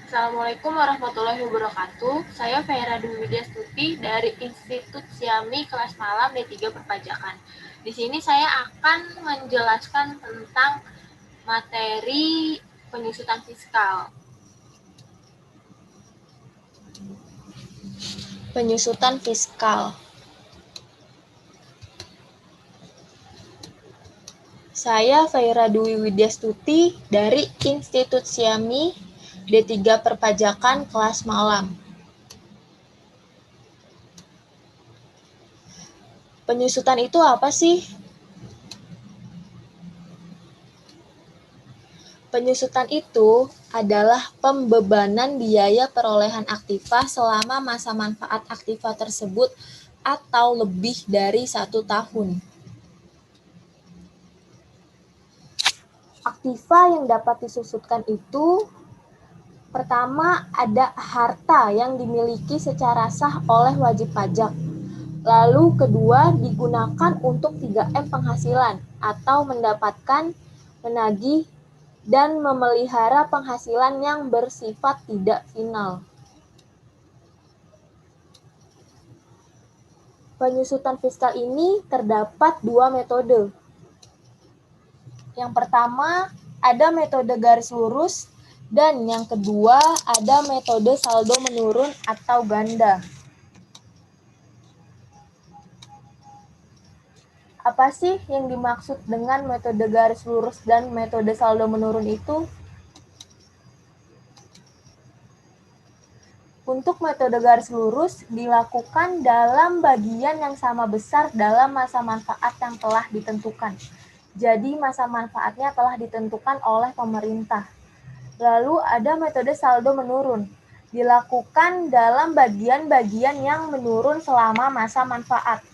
Assalamualaikum warahmatullahi wabarakatuh. Saya Vera Dwi Widyastuti dari Institut Siami kelas malam D3 Perpajakan. Di sini saya akan menjelaskan tentang materi penyusutan fiskal. Penyusutan fiskal. Saya Vera Dwi Widyastuti dari Institut Siami D3 Perpajakan kelas malam. Penyusutan itu apa sih? Penyusutan itu adalah pembebanan biaya perolehan aktiva selama masa manfaat aktiva tersebut atau lebih dari 1 tahun. Aktiva yang dapat disusutkan itu pertama ada harta yang dimiliki secara sah oleh wajib pajak. Lalu kedua digunakan untuk 3M penghasilan atau mendapatkan, menagih, dan memelihara penghasilan yang bersifat tidak final. Penyusutan fiskal ini terdapat 2 metode. Yang pertama ada metode garis lurus dan yang kedua ada metode saldo menurun atau ganda. Apa sih yang dimaksud dengan metode garis lurus dan metode saldo menurun itu? Untuk metode garis lurus dilakukan dalam bagian yang sama besar dalam masa manfaat yang telah ditentukan. Jadi masa manfaatnya telah ditentukan oleh pemerintah. Lalu ada metode saldo menurun. Dilakukan dalam bagian-bagian yang menurun selama masa manfaat.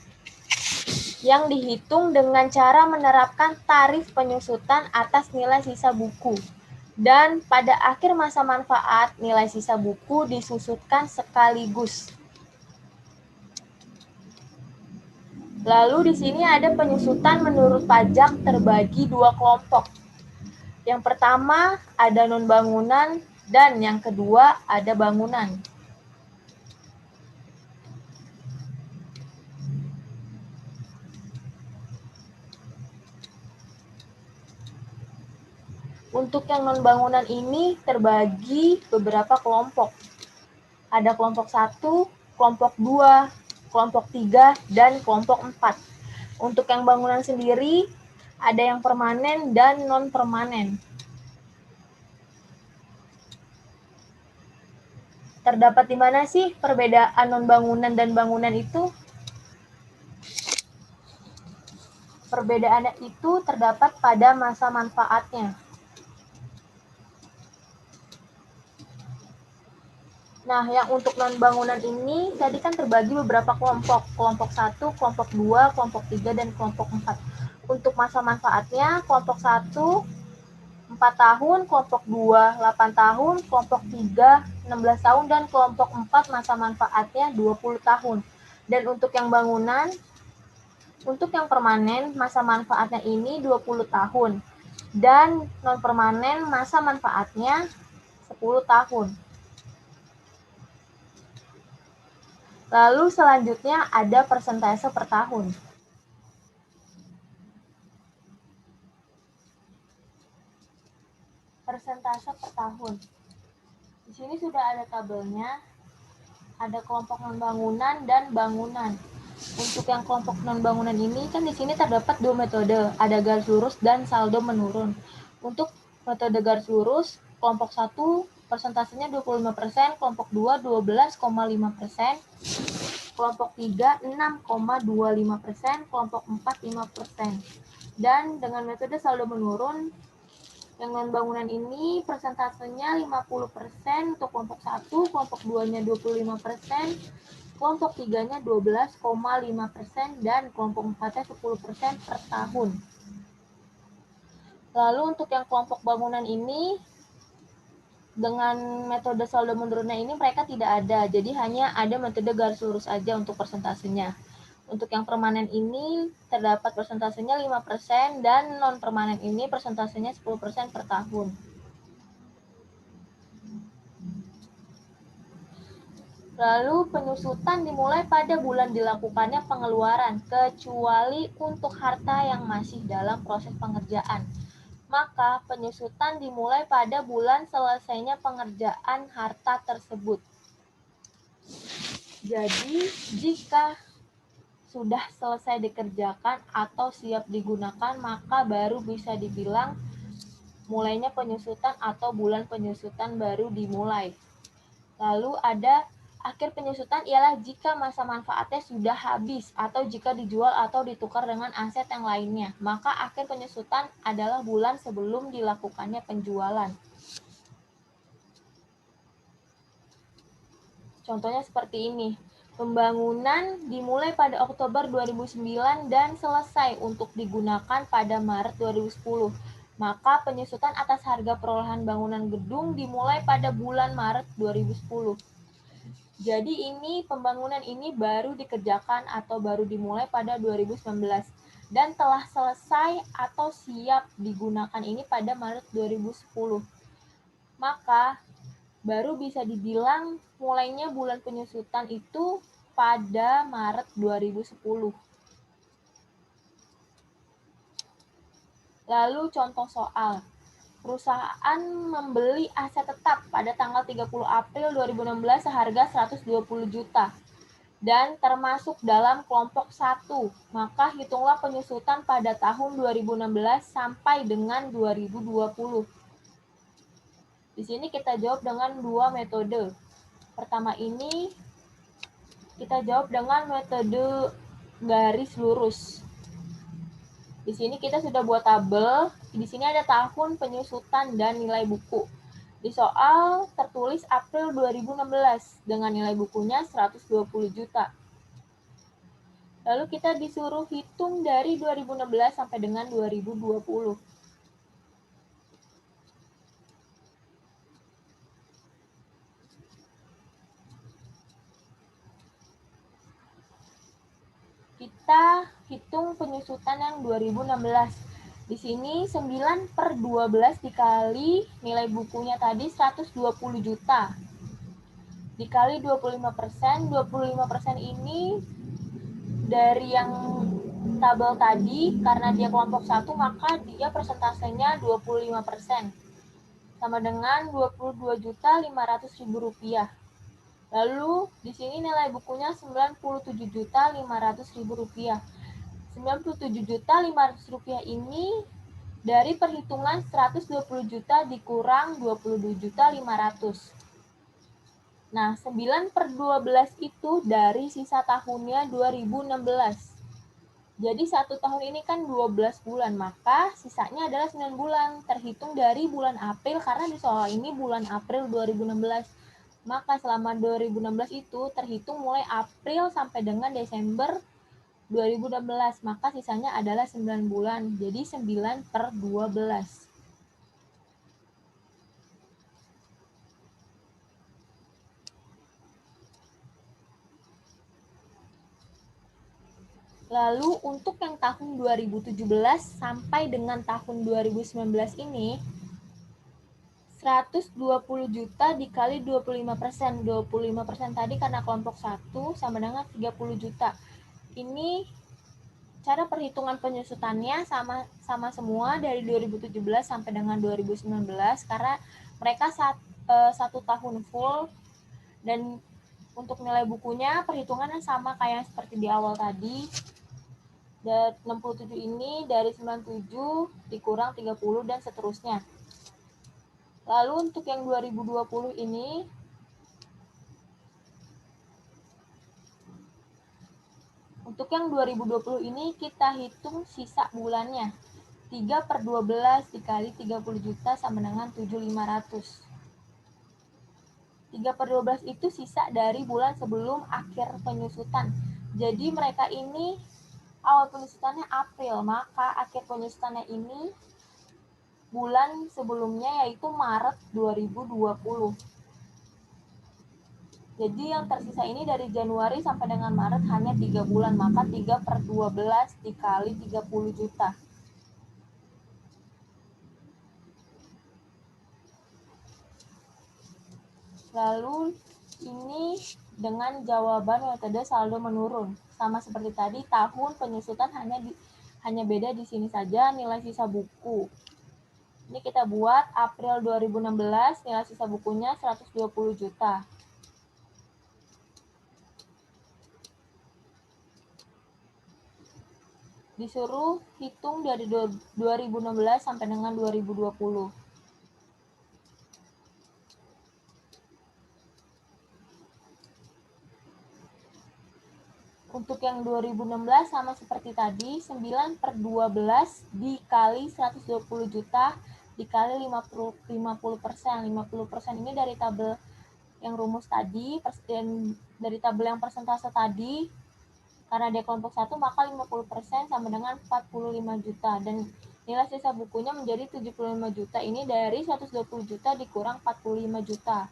Yang dihitung dengan cara menerapkan tarif penyusutan atas nilai sisa buku. Dan pada akhir masa manfaat, nilai sisa buku disusutkan sekaligus. Lalu di sini ada penyusutan menurut pajak terbagi 2 kelompok. Yang pertama ada non-bangunan dan yang kedua ada bangunan. Untuk yang non-bangunan ini terbagi beberapa kelompok. Ada kelompok 1, kelompok 2, kelompok 3, dan kelompok 4. Untuk yang bangunan sendiri, ada yang permanen dan non-permanen. Terdapat di mana sih perbedaan non-bangunan dan bangunan itu? Perbedaannya itu terdapat pada masa manfaatnya. Nah, yang untuk non-bangunan ini tadi kan terbagi beberapa kelompok. Kelompok 1, kelompok 2, kelompok 3, dan kelompok 4. Untuk masa manfaatnya, kelompok 1, 4 tahun, kelompok 2, 8 tahun, kelompok 3, 16 tahun, dan kelompok 4 masa manfaatnya 20 tahun. Dan untuk yang bangunan, untuk yang permanen, masa manfaatnya ini 20 tahun. Dan non-permanen, masa manfaatnya 10 tahun. Lalu selanjutnya ada persentase per tahun. Persentase per tahun. Di sini sudah ada tabelnya. Ada kelompok non-bangunan dan bangunan. Untuk yang kelompok non-bangunan ini kan di sini terdapat 2 metode, ada garis lurus dan saldo menurun. Untuk metode garis lurus, kelompok 1 persentasenya 25%, kelompok 2 12,5%, kelompok 3 6,25%, kelompok 4 5%. Dan dengan metode saldo menurun, yang non-bangunan ini persentasenya 50% untuk kelompok 1, kelompok 2-nya 25%, kelompok 3-nya 12,5%, dan kelompok 4-nya 10% per tahun. Lalu untuk yang kelompok bangunan ini, dengan metode saldo menurunnya ini mereka tidak ada, jadi hanya ada metode garis lurus aja untuk persentasenya. Untuk yang permanen ini terdapat persentasenya 5% dan non-permanen ini persentasenya 10% per tahun. Lalu penyusutan dimulai pada bulan dilakukannya pengeluaran, kecuali untuk harta yang masih dalam proses pengerjaan. Maka penyusutan dimulai pada bulan selesainya pengerjaan harta tersebut. Jadi, jika sudah selesai dikerjakan atau siap digunakan, maka baru bisa dibilang mulainya penyusutan atau bulan penyusutan baru dimulai. Lalu ada akhir penyusutan ialah jika masa manfaatnya sudah habis atau jika dijual atau ditukar dengan aset yang lainnya. Maka akhir penyusutan adalah bulan sebelum dilakukannya penjualan. Contohnya seperti ini. Pembangunan dimulai pada Oktober 2009 dan selesai untuk digunakan pada Maret 2010. Maka penyusutan atas harga perolehan bangunan gedung dimulai pada bulan Maret 2010. Jadi ini pembangunan ini baru dikerjakan atau baru dimulai pada 2019 dan telah selesai atau siap digunakan ini pada Maret 2010. Maka baru bisa dibilang mulainya bulan penyusutan itu pada Maret 2010. Lalu contoh soal. Perusahaan membeli aset tetap pada tanggal 30 April 2016 seharga 120 juta dan termasuk dalam kelompok 1. Maka hitunglah penyusutan pada tahun 2016 sampai dengan 2020. Di sini kita jawab dengan dua metode. Pertama ini kita jawab dengan metode garis lurus. Di sini kita sudah buat tabel. Di sini ada tahun penyusutan dan nilai buku. Di soal tertulis April 2016 dengan nilai bukunya 120 juta. Lalu kita disuruh hitung dari 2016 sampai dengan 2020. Kita hitung penyusutan yang 2016. Di sini 9/12 dikali nilai bukunya tadi 120 juta. Dikali 25%, 25% ini dari yang tabel tadi, karena dia kelompok 1, maka dia persentasenya 25%. Sama dengan 22.500.000 rupiah. Lalu di sini nilai bukunya 97.500.000 rupiah. 97.500.000 rupiah ini dari perhitungan 120 juta dikurang 22.500. Nah, 9/12 itu dari sisa tahunnya 2016. Jadi 1 tahun ini kan 12 bulan, maka sisanya adalah 9 bulan. Terhitung dari bulan April, karena di soal ini bulan April 2016. Maka selama 2016 itu terhitung mulai April sampai dengan Desember 2016, maka sisanya adalah 9 bulan, jadi 9/12. Lalu untuk yang tahun 2017 sampai dengan tahun 2019 ini, 120 juta dikali 25%. 25% tadi karena kelompok 1 sama dengan 30 juta. Ini cara perhitungan penyusutannya sama semua dari 2017 sampai dengan 2019 karena mereka satu tahun full, dan untuk nilai bukunya perhitungannya sama kayak seperti di awal tadi. Dan 67 ini dari 97 dikurang 30 dan seterusnya. Lalu untuk yang 2020 ini Untuk yang 2020 ini kita hitung sisa bulannya. 3/12 dikali 30 juta sama dengan 7.500. 3/12 itu sisa dari bulan sebelum akhir penyusutan. Jadi mereka ini awal penyusutannya April, maka akhir penyusutannya ini bulan sebelumnya yaitu Maret 2020. Jadi yang tersisa ini dari Januari sampai dengan Maret hanya 3 bulan, maka 3/12 dikali 30 juta. Lalu ini dengan jawaban metode saldo menurun. Sama seperti tadi, tahun penyusutan hanya beda di sini saja nilai sisa buku. Ini kita buat April 2016, nilai sisa bukunya 120 juta. Disuruh hitung dari 2016 sampai dengan 2020. Untuk yang 2016 sama seperti tadi, 9 per 12 dikali 120 juta dikali 50%. 50% ini dari tabel yang rumus tadi, dari tabel yang persentase tadi, karena dia kelompok 1 maka 50% sama dengan 45 juta. Dan nilai sisa bukunya menjadi 75 juta. Ini dari 120 juta dikurang 45 juta.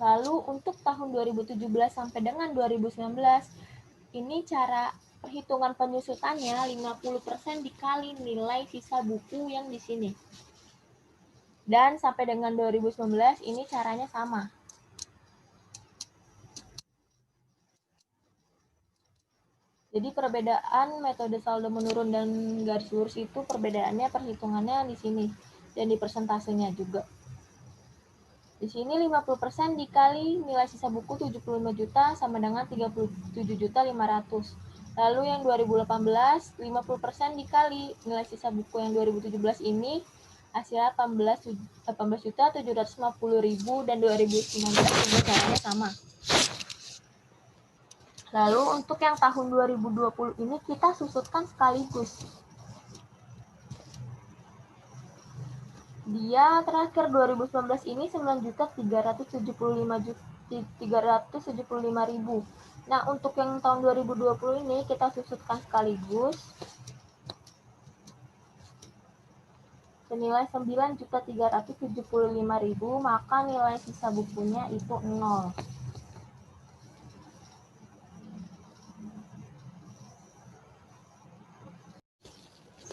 Lalu untuk tahun 2017 sampai dengan 2019, ini cara perhitungan penyusutannya 50% dikali nilai sisa buku yang di sini. Dan sampai dengan 2019 ini caranya sama. Jadi perbedaan metode saldo menurun dan garis lurus itu perbedaannya perhitungannya di sini dan di persentasenya juga. Di sini 50% dikali nilai sisa buku 75 juta sama dengan 37 juta 500. Lalu yang 2018, 50% dikali nilai sisa buku yang 2017 ini hasilnya 18 juta 750 ribu, dan 2019 juga caranya sama. Lalu untuk yang tahun 2020 ini kita susutkan sekaligus. Dia terakhir 2019 ini 9.375.000. Nah, untuk yang tahun 2020 ini kita susutkan sekaligus senilai 9.375.000, maka nilai sisa bukunya itu 0.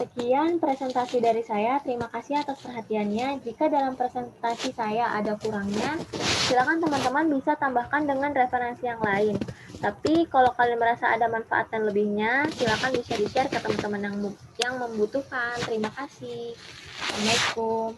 Sekian presentasi dari saya. Terima kasih atas perhatiannya. Jika dalam presentasi saya ada kurangnya, silakan teman-teman bisa tambahkan dengan referensi yang lain. Tapi kalau kalian merasa ada manfaat dan lebihnya, silakan bisa di-share ke teman-teman yang membutuhkan. Terima kasih. Assalamualaikum.